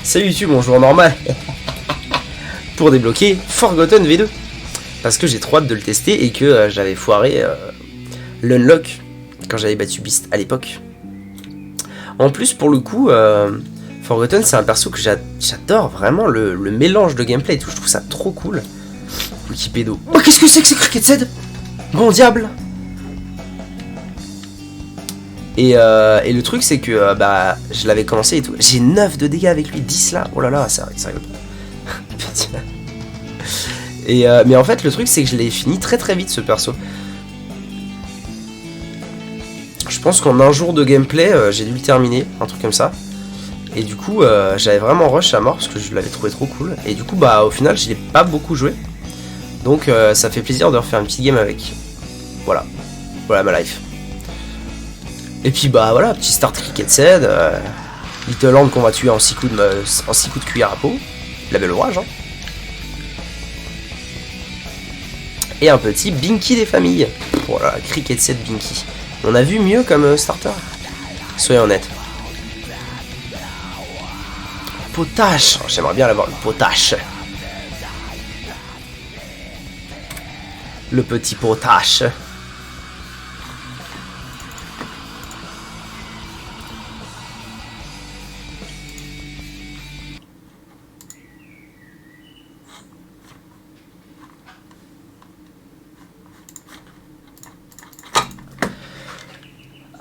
Salut YouTube, bonjour normal. Pour débloquer Forgotten V2. Parce que j'ai trop hâte de le tester et que j'avais foiré l'unlock quand j'avais battu Beast à l'époque. En plus, pour le coup, Forgotten c'est un perso que j'adore vraiment le mélange de gameplay et tout. Je trouve ça trop cool. Wikipédo. Oh, qu'est-ce que c'est que Cricket Z? Bon diable! Et le truc c'est que bah je l'avais commencé et tout. J'ai 9 de dégâts avec lui, 10 là. Oh là là, ça rigole. Et mais en fait le truc c'est que je l'ai fini très très vite ce perso. Je pense qu'en un jour de gameplay j'ai dû le terminer, un truc comme ça. Et du coup j'avais vraiment rush à mort parce que je l'avais trouvé trop cool. Et du coup bah au final je l'ai pas beaucoup joué. Donc ça fait plaisir de refaire une petite game avec. Voilà. Voilà ma life. Et puis bah voilà, petit start Cricket Z, Little Hand qu'on va tuer en 6 coups de cuillère à peau. La belle orage hein. Et un petit Binky des familles. Voilà, Cricket Z Binky. On a vu mieux comme starter. Soyons honnêtes. Potache, j'aimerais bien l'avoir le potache. Le petit potache.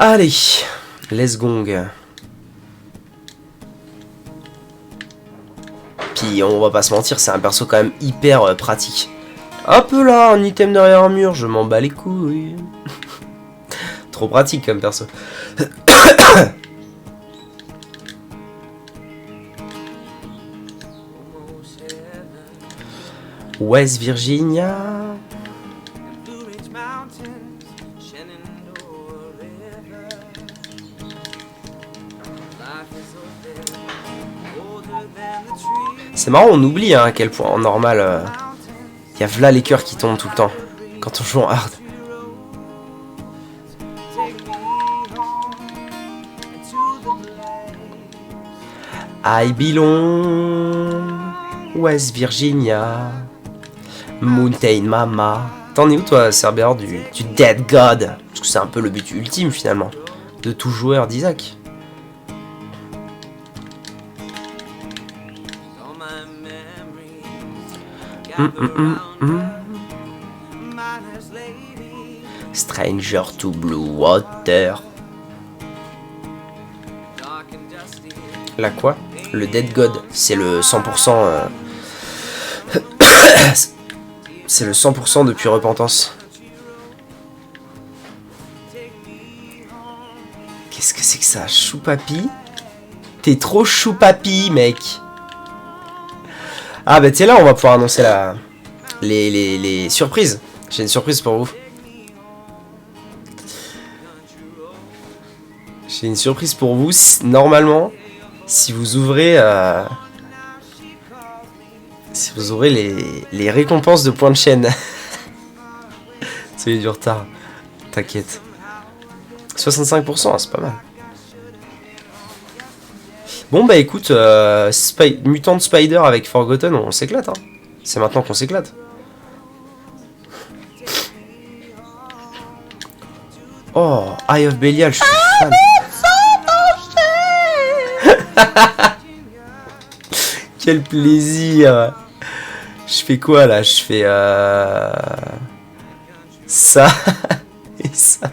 Allez, let's gong. Puis on va pas se mentir, c'est un perso quand même hyper pratique. Hop là, un item derrière un mur, je m'en bats les couilles. Trop pratique comme perso. West Virginia. C'est marrant, on oublie hein, à quel point en normal, y a v'là les cœurs qui tombent tout le temps quand on joue en hard. I belong West Virginia, Mountain Mama. T'en es où toi, Cerber du Dead God? Parce que c'est un peu le but ultime finalement de tout joueur d'Isaac. Stranger to Blue Water. La quoi? Le Dead God, c'est le 100%. C'est le 100% depuis Repentance. Qu'est-ce que c'est que ça? Choupapi? T'es trop choupapi, mec. Ah bah tiens là, on va pouvoir annoncer les surprises. J'ai une surprise pour vous. J'ai une surprise pour vous. Normalement, si vous ouvrez les récompenses de points de chaîne. C'est du retard. T'inquiète. 65%, c'est pas mal. Bon bah écoute, Mutant Spider avec Forgotten, on s'éclate hein. C'est maintenant qu'on s'éclate. Oh, Eye of Belial, je suis fan. Quel plaisir. Je fais quoi là? Je fais ça et ça.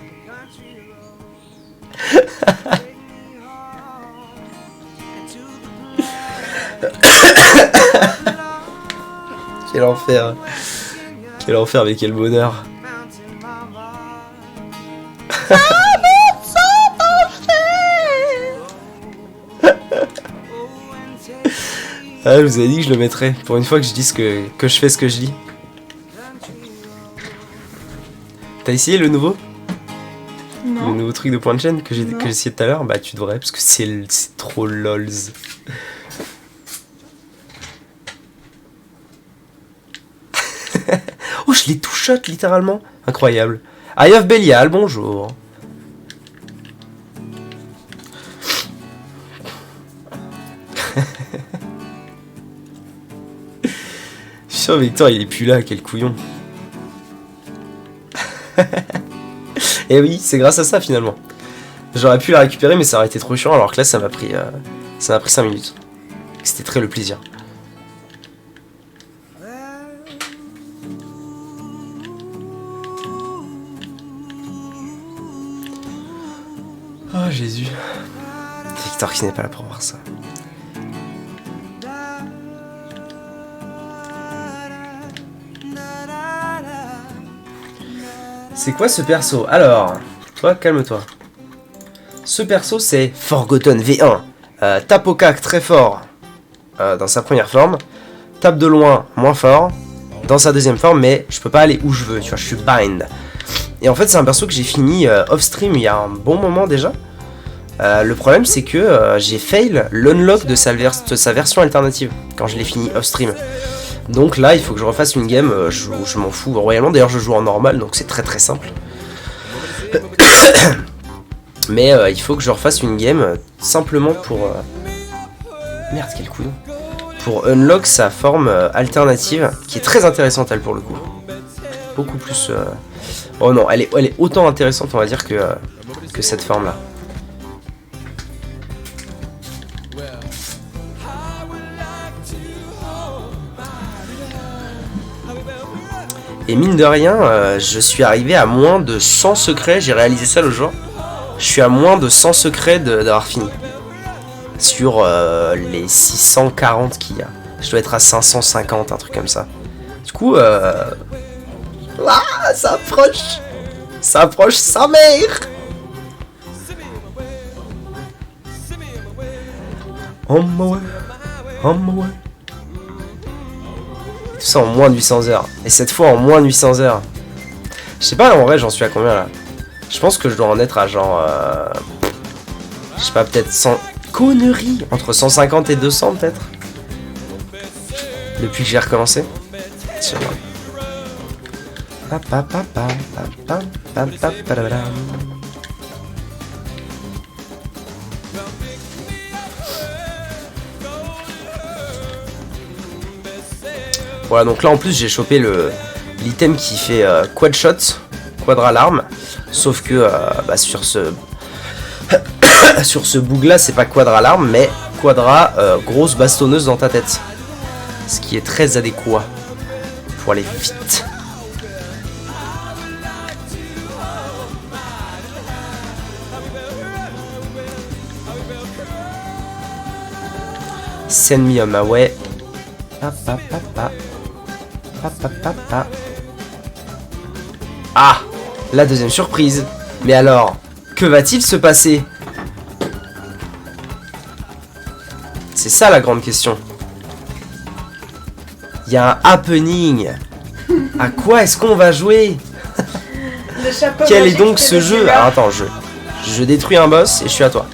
Quel enfer. Quel enfer, mais quel bonheur. Ah, je vous avais dit que je le mettrais. Pour une fois que je dise que je fais ce que je dis. T'as essayé le nouveau? Non. Le nouveau truc de point de chaîne que j'ai essayé tout à l'heure? Bah tu devrais parce que c'est trop lols. Oh, je l'ai tout shot littéralement. Incroyable. Eye of Belial, bonjour. Je suis sûr Victor il est plus là, quel couillon. Et oui, c'est grâce à ça finalement. J'aurais pu la récupérer mais ça aurait été trop chiant alors que là ça m'a pris 5 minutes. C'était très le plaisir. Oh Jésus. Victor qui n'est pas là pour voir ça. C'est quoi ce perso? Alors, toi, calme-toi. Ce perso, c'est Forgotten V1. Tape au cac très fort dans sa première forme. Tape de loin moins fort dans sa deuxième forme, mais je peux pas aller où je veux, tu vois, je suis bind. Et en fait, c'est un perso que j'ai fini off-stream il y a un bon moment déjà. Le problème, c'est que j'ai fail l'unlock de sa version alternative quand je l'ai fini off-stream. Donc là, il faut que je refasse une game, je m'en fous royalement. D'ailleurs, je joue en normal, donc c'est très très simple. Mais il faut que je refasse une game simplement pour... Merde, quel couillon. Pour unlock sa forme alternative, qui est très intéressante, elle, pour le coup. Beaucoup plus... Oh non, elle est autant intéressante, on va dire, que cette forme-là. Et mine de rien, je suis arrivé à moins de 100 secrets, j'ai réalisé ça le jour. Je suis à moins de 100 secrets d'avoir fini. Sur les 640 qu'il y a. Je dois être à 550, un truc comme ça. Du coup, ah, ça approche. Ça approche sa mère. On my way, on my way. Tout ça en moins de 800 heures. Et cette fois en moins de 800 heures. Je sais pas en vrai j'en suis à combien là. Je pense que je dois en être à genre... je sais pas, peut-être 100... Conneries. Entre 150 et 200 peut-être. Depuis que j'ai recommencé. Voilà, donc là en plus j'ai chopé l'item qui fait quad shot, quadra l'arme, sauf que sur ce sur ce boug là c'est pas quadra l'arme mais quadra grosse bastonneuse dans ta tête, ce qui est très adéquat pour aller vite. Send me on my way. Ah, la deuxième surprise. Mais alors, que va-t-il se passer? C'est ça la grande question. Il y a un happening. À quoi est-ce qu'on va jouer? Quel est donc ce jeu? Alors attends, je détruis un boss et je suis à toi.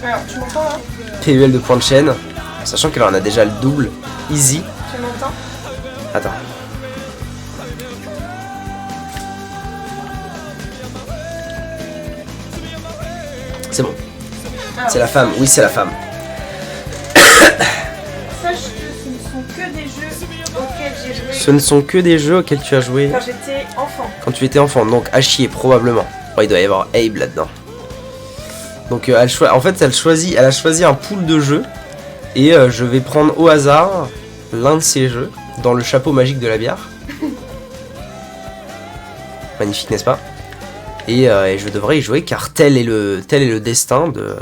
Alors, tu m'entends là? PUL de point de chaîne, sachant qu'elle en a déjà le double, easy. Tu m'entends? Attends. C'est bon. Alors, C'est la femme, oui c'est la femme. sache que ce ne sont que des jeux auxquels j'ai joué Ce ne sont que des jeux auxquels tu as joué quand j'étais enfant. quand tu étais enfant, donc à chier probablement. Oh, il doit y avoir Abe là-dedans. Donc en fait elle a choisi un pool de jeux et je vais prendre au hasard l'un de ces jeux dans le chapeau magique de la bière. Magnifique, n'est-ce pas? Et je devrais y jouer car tel est le destin de...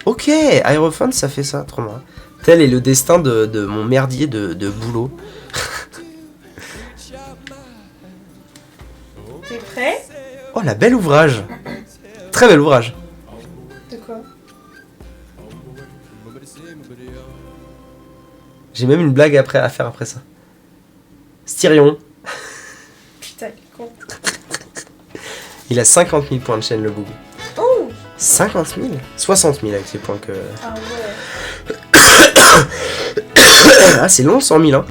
Ok, Aerophone ça fait ça, trop marrant. Tel est le destin de mon merdier de boulot. T'es prêt? Oh la bel ouvrage. Très bel ouvrage. De quoi? J'ai même une blague à faire après ça. Styrion. Putain, con. Il a 50 000 points de chaîne le boug. Oh! 50 000 60 000 avec ses points que... Ah ouais. Ah c'est long 100 000 hein.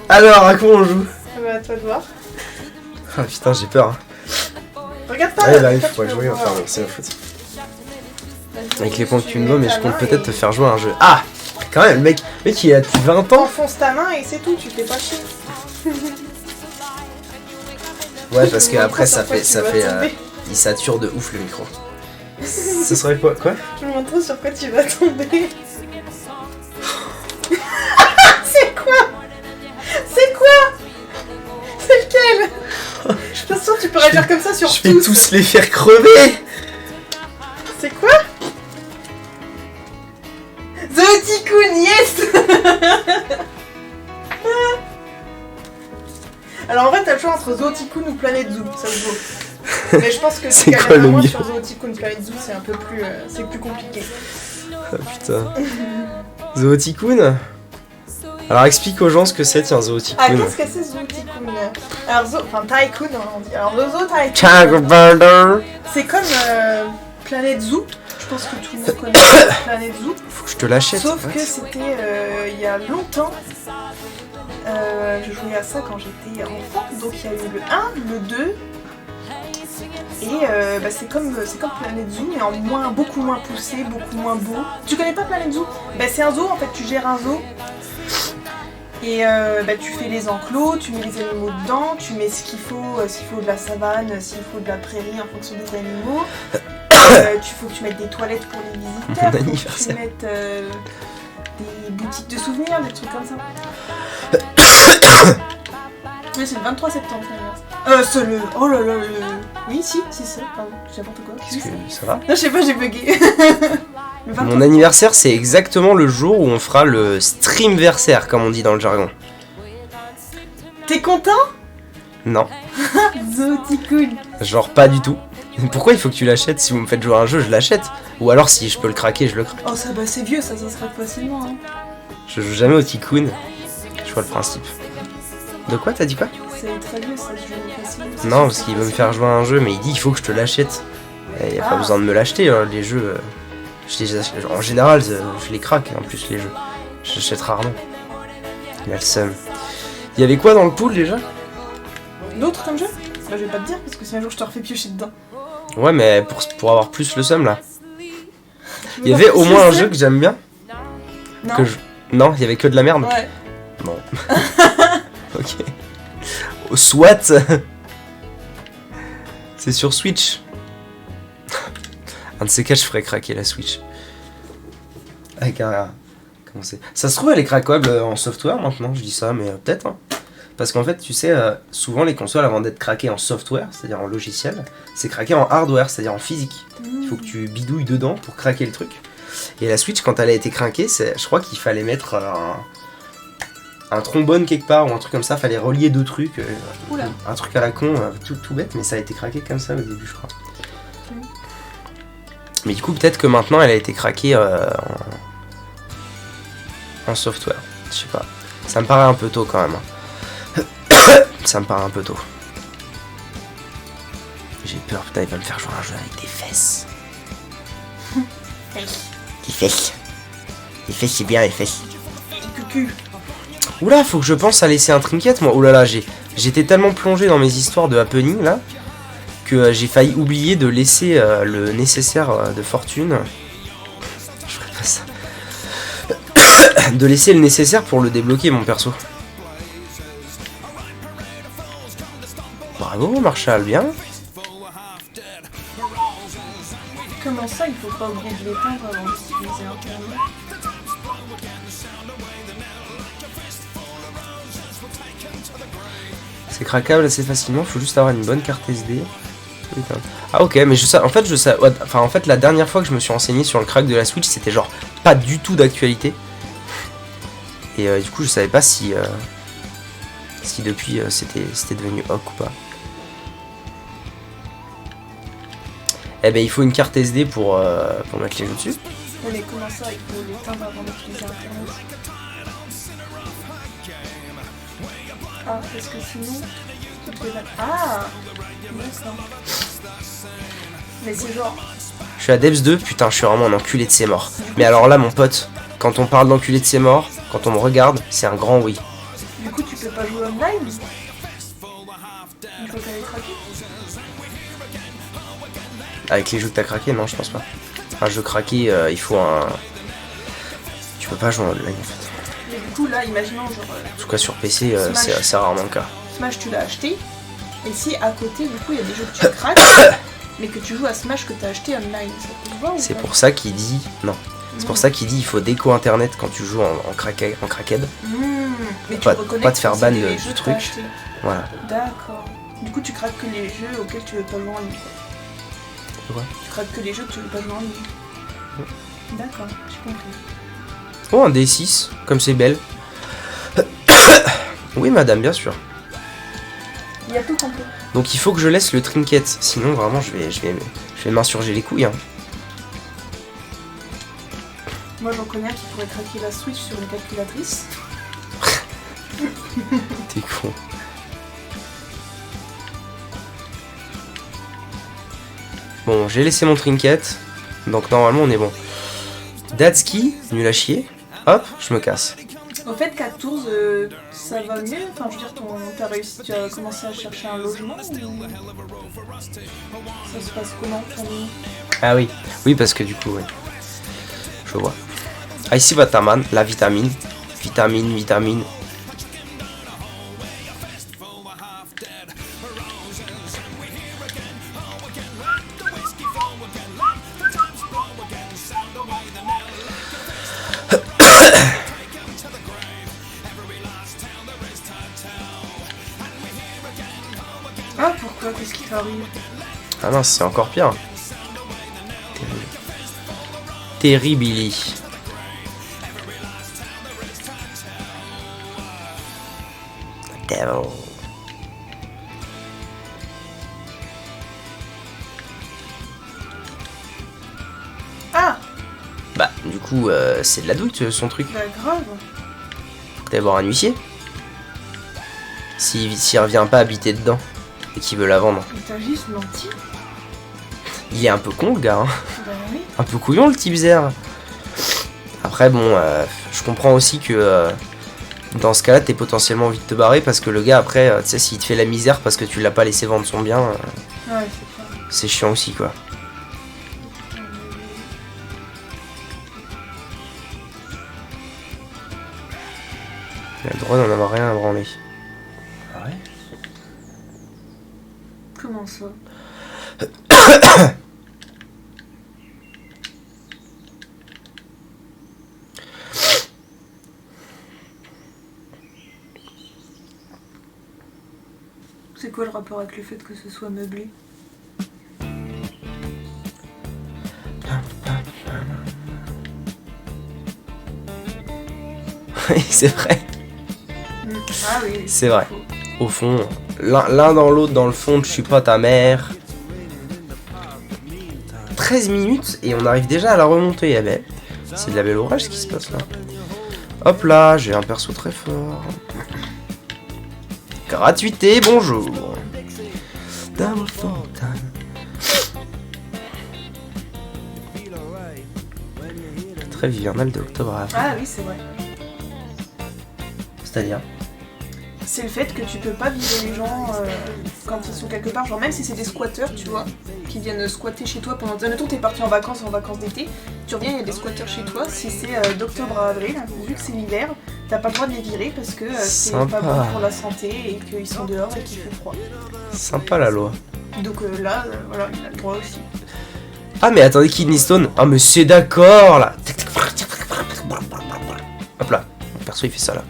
Alors, à quoi on joue? Bah, à toi de voir. Ah putain, j'ai peur. Hein. Regarde pas. Allez, là, il toi, faut tu peux jouer, voir. enfin bon, c'est la faute. Vas-y, Avec les points que tu me mets donnes, mais ta je compte main peut-être te et- faire jouer à un jeu. Ah! Quand même, le mec il a depuis 20 ans. Enfonce ta main et c'est tout, tu fais pas chier. Ouais, parce Je que me après, montre ça sur quoi fait. tu Ça vas fait tomber. il sature de ouf le micro. Ce serait quoi? Je me montre sur quoi tu vas tomber. C'est quoi? C'est quoi? C'est lequel? Je suis pas sûre que tu pourrais faire comme ça sur Je vais tous. tous les faire crever! C'est quoi? The Tycoon, yes. Alors en vrai t'as le choix entre Zootycoon ou Planet Zoo, ça se vaut. Mais je pense que C'est tu quoi le gagneras moins mieux? sur Zootycoon. Planet Zoo c'est un peu plus, c'est plus compliqué. Ah putain. Zootycoon? Alors explique aux gens ce que c'est, tiens, Ah Zootycoon. qu'est-ce que c'est Zootycoon? Alors enfin Tycoon on dit. Alors le Zoo Tycoon, Chagburger. c'est comme Planet Zoo. Je pense que tout le monde connaît Planet Zoo. Faut que je te l'achète. Sauf en que fait. c'était il y a longtemps. Je jouais à ça quand j'étais enfant. Donc il y a eu le 1, le 2. Et bah, c'est comme Planet Zoo, mais en beaucoup moins poussé, beaucoup moins beau. Tu connais pas Planet Zoo? Bah, c'est un zoo, en fait, tu gères un zoo. Et bah, tu fais les enclos, tu mets les animaux dedans, tu mets ce qu'il faut, s'il faut de la savane, s'il faut de la prairie en fonction des animaux. Faut que tu mettes des toilettes pour les visiteurs, Mon faut que tu anniversaire. mettes des boutiques de souvenirs, des trucs comme ça. Oui, c'est le 23 septembre, c'est le... Oh là là, oui, si, c'est ça, pardon, j'ai n'importe quoi. Est-ce que ça va? Non, je sais pas, j'ai bugué. Le 23 Mon anniversaire, c'est exactement le jour où on fera le streamversaire, comme on dit dans le jargon. T'es content? Non, Zootycoon. genre pas du tout. Pourquoi il faut que tu l'achètes? Si vous me faites jouer à un jeu, je l'achète. Ou alors si je peux le craquer, je le craque. Oh, ça, bah, c'est vieux, ça se craque facilement. Hein. Je joue jamais au Tycoon. Je vois le principe. De quoi? T'as dit quoi? C'est très vieux, ça se joue facilement. Non, parce qu'il veut me faire jouer à un jeu, mais il dit il faut que je te l'achète. Il n'y a pas Ah. besoin de me l'acheter, hein, les jeux. Je les achète- en général, je les craque en plus, les jeux. J'achète rarement. Il a le seum. Il y avait quoi dans le pool déjà? D'autres comme jeu? Bah, je vais pas te dire, parce que si un jour je te refais piocher dedans. Ouais, mais pour avoir plus le seum là. Tu Il y veux avait pas au plus moins le un seum? jeu que j'aime bien. Non. Non, il y avait que de la merde. Ouais. Non. Ok. Oh, soit. C'est sur Switch. Un de ces cas, je ferais craquer la Switch. Avec un. Comment c'est? Ça se trouve, elle est craquable en software maintenant, je dis ça, mais peut-être. Hein. Parce qu'en fait, tu sais, souvent les consoles, avant d'être craquées en software, c'est-à-dire en logiciel, c'est craqué en hardware, c'est-à-dire en physique. Il faut que tu bidouilles dedans pour craquer le truc. Et la Switch, quand elle a été craquée, je crois qu'il fallait mettre un trombone quelque part ou un truc comme ça, fallait relier deux trucs. Oula. Un truc à la con, tout bête, mais ça a été craqué comme ça au début, je crois. Mais du coup, peut-être que maintenant, elle a été craquée en software. Je sais pas. Ça me paraît un peu tôt quand même. Hein. Ça me paraît un peu tôt. J'ai peur, putain, il va me faire jouer à un jeu avec des fesses. Des fesses. Les fesses, c'est bien, les fesses. Cucu. Oula, faut que je pense à laisser un trinket, moi. Oulala, j'étais tellement plongé dans mes histoires de happening, là, que j'ai failli oublier de laisser le nécessaire de fortune. Je ferais pas ça. De laisser le nécessaire pour le débloquer, mon perso. Bravo, Marshall, bien. Comment ça, il faut pas oublier de l'éteindre avant d'utiliser Internet? C'est craquable assez facilement, faut juste avoir une bonne carte SD. Ah ok, mais je sais, en fait, en fait, la dernière fois que je me suis renseigné sur le crack de la Switch, c'était genre pas du tout d'actualité. Et du coup, je savais pas si depuis c'était devenu hoc ou pas. Eh ben, il faut une carte SD pour mettre les jeux dessus. Ouais, mais comment ça, il faut l'éteindre avant d'utiliser Internet? Ah, parce que sinon, tu te fais la... Ah, d'accord. Mais c'est genre... Je suis à Debs 2, putain, je suis vraiment un enculé de ses morts. Mais alors là, mon pote, quand on parle d'enculé de ses morts, quand on me regarde, c'est un grand oui. Du coup, tu peux peux pas jouer online une fois que t'avais craqué? Avec les jeux que t'as craqué, non, je pense pas. Un jeu craqué, il faut un... Tu peux pas jouer en online en fait. Mais du coup là, imaginons genre... En tout cas sur PC, c'est rarement le cas. Smash tu l'as acheté, et si à côté du coup il y a des jeux que tu craques, mais que tu joues à Smash que t'as acheté online, ça peut se voir ou C'est pas? pour ça qu'il dit... Non. C'est pour ça qu'il dit il faut déco internet quand tu joues en crackhead. Mais tu Pas reconnais te faire que c'est ban les du jeux que truc. t'as achetés. Voilà. D'accord. Du coup tu craques que les jeux auxquels tu veux pas jouer en ligne. Ouais. Tu craques que les jeux que tu veux pas jouer en ligne. D'accord, j'ai compris. Oh, un D6, comme c'est belle. Oui, madame, bien sûr. Il y a tout compris. Donc il faut que je laisse le trinket, sinon vraiment je vais m'insurger les couilles. Hein. Moi j'en connais un qui pourrait craquer la Switch sur une calculatrice. T'es con. Bon, j'ai laissé mon trinket, donc normalement on est bon. Datski, nul à chier. Hop, je me casse. Au fait, 14, ça va mieux. Enfin, je veux dire, t'as réussi, tu as commencé à chercher un logement ou... Ça se passe comment ton vie? Ah oui, oui parce que du coup, oui. Je vois. Ah ici Vataman, la vitamine. Vitamine. Ah, pourquoi? Qu'est-ce qui t'arrive? Ah non, c'est encore pire. Terribili. Devil. Ah! Bah, du coup, c'est de la douille son truc. Bah, grave. Faut d'abord un huissier. S'il revient pas habiter dedans et qu'il veut la vendre. Mais t'as juste menti. Il est un peu con le gars. Hein. Bah oui. Un peu couillon le type Zer. Après, bon, je comprends aussi que dans ce cas-là, t'es potentiellement envie de te barrer parce que le gars, après, tu sais, s'il te fait la misère parce que tu l'as pas laissé vendre son bien, Ouais, c'est clair. c'est chiant aussi quoi. Il a le droit d'en avoir rien à branler. Ah ouais? Comment ça? C'est quoi le rapport avec le fait que ce soit meublé? Oui, c'est vrai. Ah oui. C'est vrai. Faux. Au fond, l'un dans l'autre, dans le fond, je suis pas ta mère. 13 minutes et on arrive déjà à la remontée. Eh ben, c'est de la belle orage ce qui se passe là. Hop là, j'ai un perso très fort. Gratuité, bonjour. Trêve hivernale de octobre à avril. Ah oui, c'est vrai. C'est-à-dire C'est le fait que tu peux pas virer les gens quand ils sont quelque part, genre même si c'est des squatteurs, tu vois, qui viennent squatter chez toi pendant... Admettons, t'es parti en vacances d'été, tu reviens, il y a des squatteurs chez toi, si c'est d'octobre à avril, vu que c'est l'hiver, t'as pas le droit de les virer parce que c'est pas bon pour la santé et qu'ils sont dehors et qu'il fait froid. Sympa la loi. Donc là, voilà, il a le droit aussi. Ah mais attendez, Kidney Stone. Ah mais c'est d'accord là. Hop là, mon perso il fait ça là.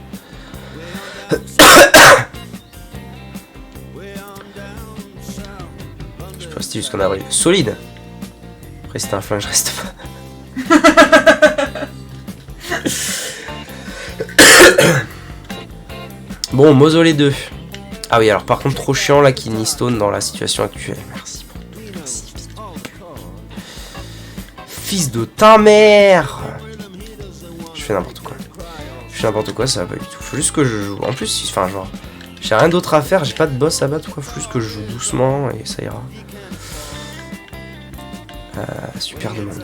Je peux rester jusqu'en avril. Solide. Après si t'as un flingue je reste pas. Bon, Mausolée 2. Ah oui, alors par contre trop chiant la Kidney Stone dans la situation actuelle. Merci. Merci. Fils de ta mère. Je fais n'importe quoi. Ça va pas du tout. Faut juste que je joue. En plus, enfin genre, j'ai rien d'autre à faire, j'ai pas de boss à battre ou quoi. Faut juste que je joue doucement et ça ira. Super demande.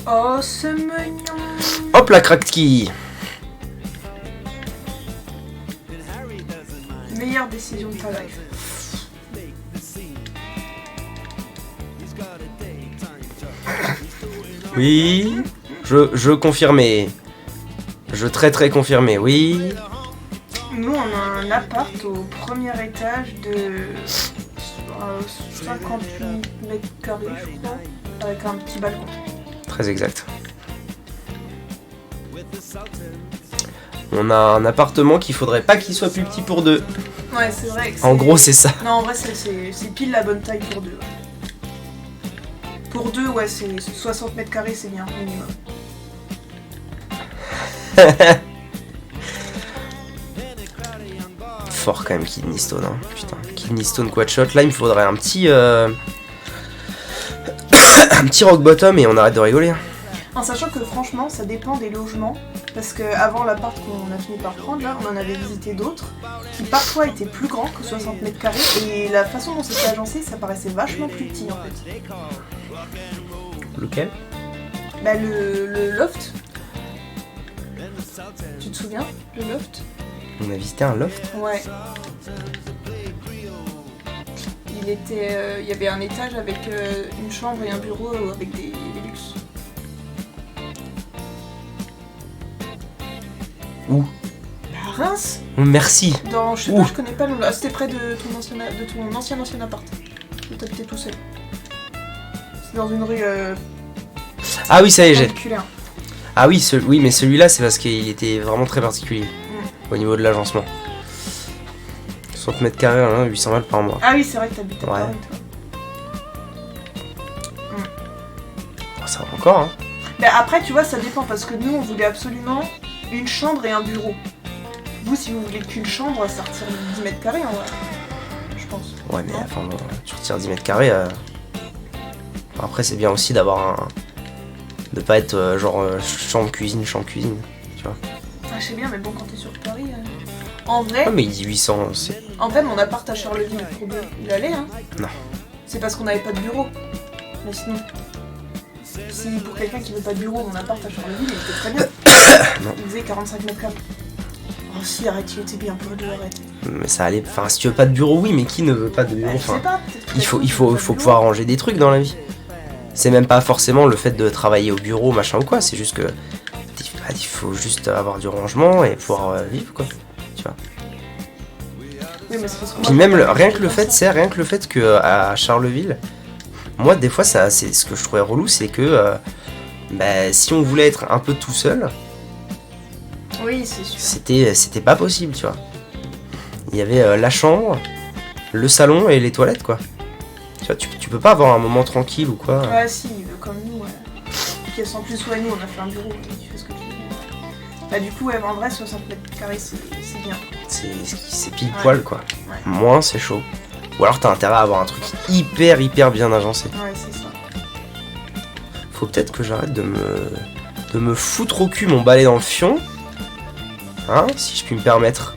Oh, c'est mignon. Hop la Kratki. décision de ta life. Oui, je confirmais. Je très confirmé, oui. Nous, on a un appart au premier étage de 58 mètres carrés, je crois, avec un petit balcon. Très exact. On a un appartement qu'il faudrait pas qu'il soit plus petit pour deux. Ouais, c'est vrai. En gros, c'est ça. Non, en vrai, c'est pile la bonne taille pour deux. Pour deux, ouais, c'est 60 mètres carrés, c'est bien, minimum. Fort quand même Kidney Stone, hein. Putain, Kidney Stone Quadshot. Là, il me faudrait un petit un petit rock bottom et on arrête de rigoler. Hein. En sachant que franchement, ça dépend des logements. Parce que avant l'appart qu'on a fini par prendre, là, on en avait visité d'autres qui parfois étaient plus grands que 60 mètres carrés. Et la façon dont c'était agencé, ça paraissait vachement plus petit en fait. Lequel? Bah le loft. Tu te souviens? Le loft? On a visité un loft? Ouais. Il y avait un étage avec une chambre et un bureau avec des luxes. Où? À Reims. Merci. Dans, je sais pas, je connais pas le nom. Ah, c'était près de ton ancien appart. Où t'habitais tout seul. C'est dans une rue. Ah oui, ça y est, j'ai. Particulière. Ah oui, oui, mais celui-là, c'est parce qu'il était vraiment très particulier au niveau de l'agencement. 60 mètres carrés, hein, 800 balles par mois. Ah oui, c'est vrai que t'habites à Ouais. Paris, toi. Oh, ça va encore, hein. Bah après, tu vois, ça dépend parce que nous, on voulait absolument une chambre et un bureau. Vous, si vous voulez qu'une chambre, ça retire 10 mètres carrés, en vrai. Je pense. Ouais, mais Non. enfin, bon, tu retires 10 mètres carrés. Après, c'est bien aussi d'avoir un. De pas être chambre-cuisine, chambre-cuisine. Tu vois. Ah, je sais bien, mais bon, quand t'es sur Paris. En vrai, Ah, mais il dit 800, c'est. en vrai, mon appart à Charleville, pour deux, il allait, hein. Non. C'est parce qu'on n'avait pas de bureau. Mais sinon. Si pour quelqu'un qui veut pas de bureau, mon appart à Charleville, il était très bien. Non. Il faisait 45 mètres carrés. Oh si, arrête, il était bien pour deux, arrête. Mais ça allait. Enfin, si tu veux pas de bureau, oui, mais qui ne veut pas de bureau? Je sais Enfin, pas, peut-être que il faut quelqu'un qui veut pas de bureau. pouvoir ranger des trucs dans la vie. C'est même pas forcément le fait de travailler au bureau, machin ou quoi. C'est juste que il faut juste avoir du rangement et pouvoir vivre, quoi. Tu vois. Oui, mais c'est parce que Puis moi, même j'ai rien que pas le ça. fait, c'est rien que le fait que à Charleville, moi des fois ça, c'est ce que je trouvais relou, c'est que si on voulait être un peu tout seul, Oui, c'est sûr. c'était pas possible, tu vois. Il y avait la chambre, le salon et les toilettes, quoi. Tu vois, tu peux pas avoir un moment tranquille ou quoi. Ouais, si, comme nous, ouais. Pièce en plus, ouais, nous, on a fait un bureau, tu fais ce que tu veux. Bah, du coup, ouais, en vrai, 60 mètres carrés, c'est bien. C'est pile Ouais. poil, quoi. Ouais. Moins c'est chaud. Ou alors t'as intérêt à avoir un truc hyper bien agencé. Ouais, c'est ça. Faut peut-être que j'arrête de me foutre au cul mon balai dans le fion. Hein, si je puis me permettre.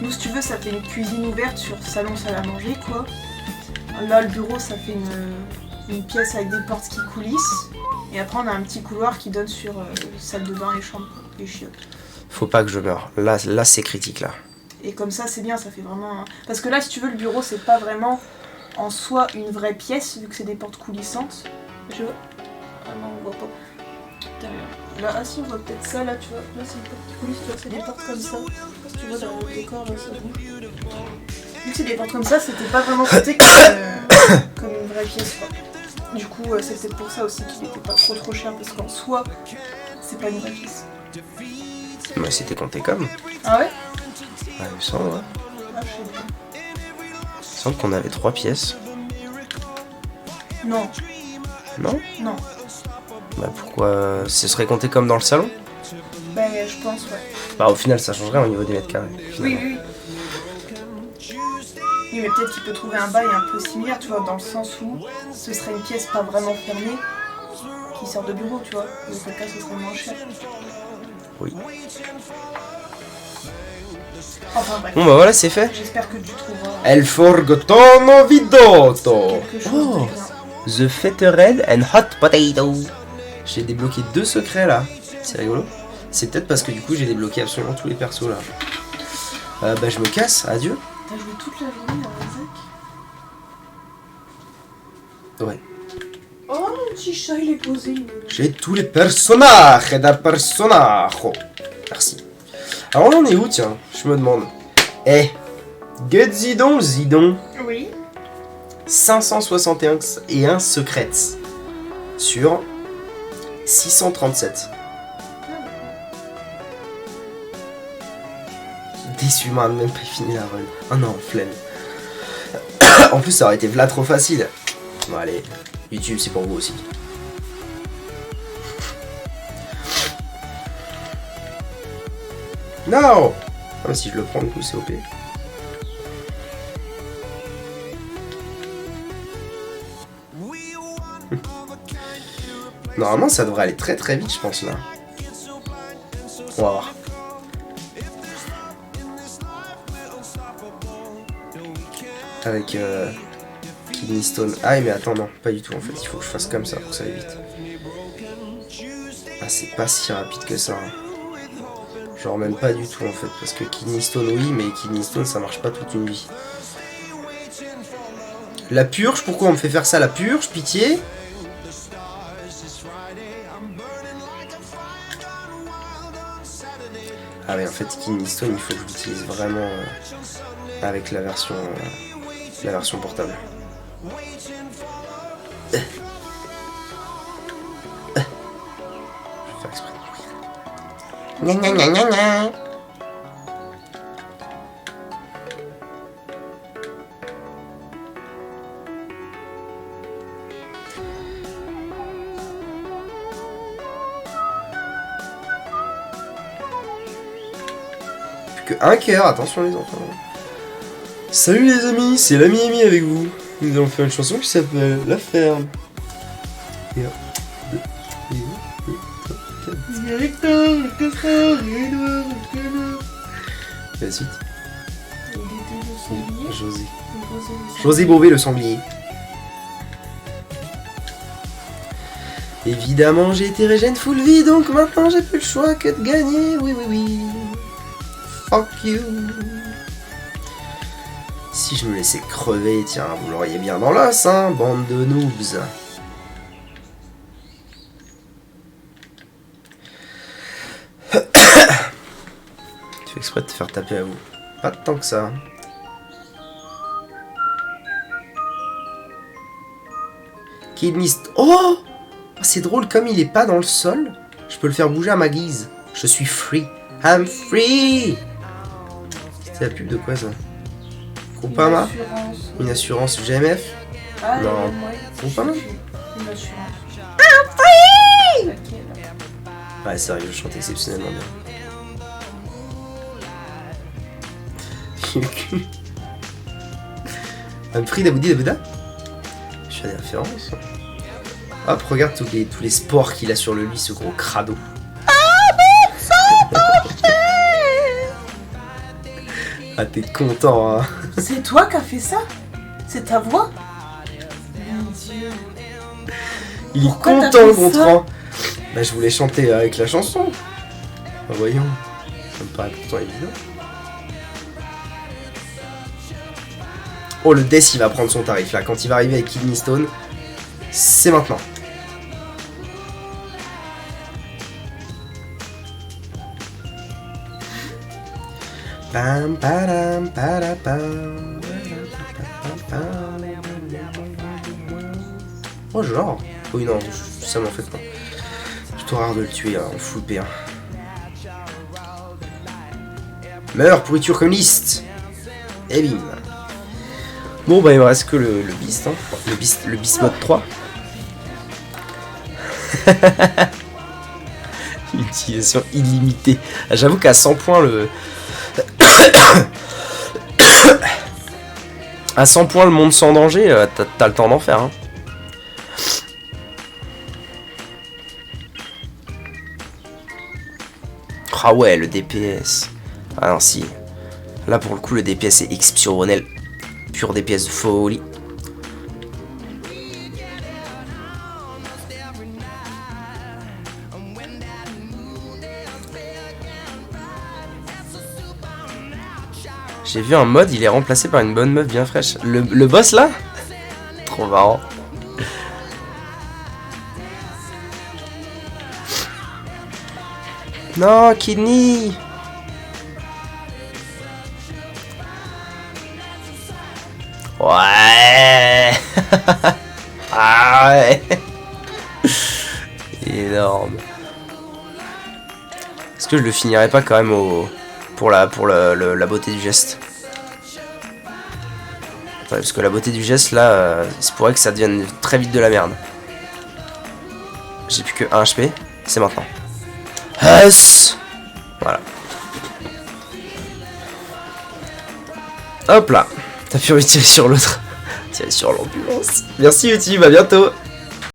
Nous, si tu veux, ça fait une cuisine ouverte sur salon, salle à manger, quoi. Là, le bureau, ça fait une pièce avec des portes qui coulissent. Et après, on a un petit couloir qui donne sur salle de bain et chambre, et chiottes. Faut pas que je meure. Là c'est critique, là. Et comme ça, c'est bien, ça fait vraiment... Parce que là, si tu veux, le bureau, c'est pas vraiment en soi une vraie pièce, vu que c'est des portes coulissantes. Je vois. Ah non, on voit pas. Putain, là, ah si, on voit peut-être ça, là, tu vois. Là, c'est une porte qui coulisse, tu vois, c'est des portes comme ça. Je sais pas si tu vois dans le décor, là, ça bouge. Vu que c'est des portes comme ça, c'était pas vraiment côté comme une vraie pièce, quoi. Du coup, c'est peut-être pour ça aussi qu'il était pas trop cher, parce qu'en soi, c'est pas une vraie pièce. Mais c'était compté comme. Ah ouais? Ouais, il me semble, ouais. Ah, je sais pas. Il me semble qu'on avait 3 pièces. Non, Non? non. Bah pourquoi ce serait compté comme dans le salon? Bah, je pense, ouais. Bah au final ça changerait au niveau des mètres carrés. Oui, finalement. oui, oui. Oui, mais peut-être qu'il peut trouver un bail un peu similaire, tu vois, dans le sens où ce serait une pièce pas vraiment fermée qui sort de bureau, tu vois. Dans quel cas, ce serait moins cher. Oui. Enfin bref, Bon bah voilà, c'est fait. j'espère que tu trouveras El forgotono vidotto. quelque chose Oh, de bien. the fetterhead and hot potato. J'ai débloqué 2 secrets là. C'est rigolo. C'est peut-être parce que du coup j'ai débloqué absolument tous les persos là. Bah je me casse, adieu. T'as joué toute la journée à Isaac? Ouais. Oh, mon petit chat, il est posé. J'ai tous les personnages d'un personnajo. Merci. Alors là, on est où, tiens? Je me demande. Eh, get zidon. Oui. 561 secrets sur 637. Déçu, man, même pas fini la run. Oh non, flemme. En plus, ça aurait été v'là trop facile. Bon, allez, YouTube, c'est pour vous aussi. Non. Ah, mais si je le prends, du coup, c'est OP. Normalement, ça devrait aller très très vite, je pense, là. On va voir. Avec Kidney Stone. Ah, mais attends, non, pas du tout, en fait. Il faut que je fasse comme ça pour que ça aille vite. Ah, c'est pas si rapide que ça. Hein. Genre, même pas du tout, en fait. Parce que Kidney Stone, oui, mais Kidney Stone, ça marche pas toute une vie. La purge, pourquoi on me fait faire ça, la purge? Pitié. Ah ouais, en fait, Kidney Stone, il faut que je l'utilise vraiment avec la version portable. Je vais faire exprès de mourir. Gna gna gna gna gna. Que un cœur, attention les enfants. Salut les amis, c'est l'ami Ami avec vous. Nous allons faire une chanson qui s'appelle La Ferme. La suite. José Bové le sanglier. Évidemment j'ai été régène full vie, donc maintenant j'ai plus le choix que de gagner. Oui oui oui. Fuck you. Si je me laissais crever, tiens, vous l'auriez bien dans l'os, hein, bande de noobs. Tu fais exprès de te faire taper à vous. Pas de temps que ça. Kidney Stone. Oh, c'est drôle, comme il est pas dans le sol, je peux le faire bouger à ma guise. Je suis free. I'm free. C'est la pub de quoi ça? Groupama? Une assurance GMF? Ah, non. Groupama? Une assurance. I'm free! Ouais, sérieux, je chante exceptionnellement bien. I'm free d'Aboudi d'Abuda? Je fais des références. Hop, regarde tous les sports qu'il a sur le lit, ce gros crado. Ah, t'es content, hein? C'est toi qui as fait ça? C'est ta voix? Mon Dieu. Il est Pourquoi content, Gontran. Bah, je voulais chanter avec la chanson. Bah, voyons. Ça me paraît pourtant évident. Oh, le Death, il va prendre son tarif, là. Quand il va arriver avec Kidney Stone, c'est maintenant. Pam, padam, padapam. Oh, genre. Oui, non, ça m'en fait pas. Plutôt rare de le tuer en full P1. Meurs, pourriture communiste. Et bim. Bon, bah, il me reste que le Beast, hein. Le Beast mode 3. Utilisation illimitée. J'avoue qu'à 100 points, à 100 points le monde sans danger, t'as le temps d'en faire, hein. Ah ouais, le DPS. Ah non, si. Là, pour le coup, le DPS est exceptionnel. Pur DPS de folie. J'ai vu un mode, il est remplacé par une bonne meuf bien fraîche. Le boss là? Trop marrant. Non, Kidney. Ouais. Ah ouais. Énorme. Est-ce que je le finirai pas quand même pour la beauté du geste? Ouais, parce que la beauté du geste là, c'est pourrait que ça devienne très vite de la merde. J'ai plus que 1 HP, c'est maintenant. Yes. Voilà. Hop là. T'as pu tirer sur l'autre. Tirer sur l'ambulance. Merci YouTube, à bientôt.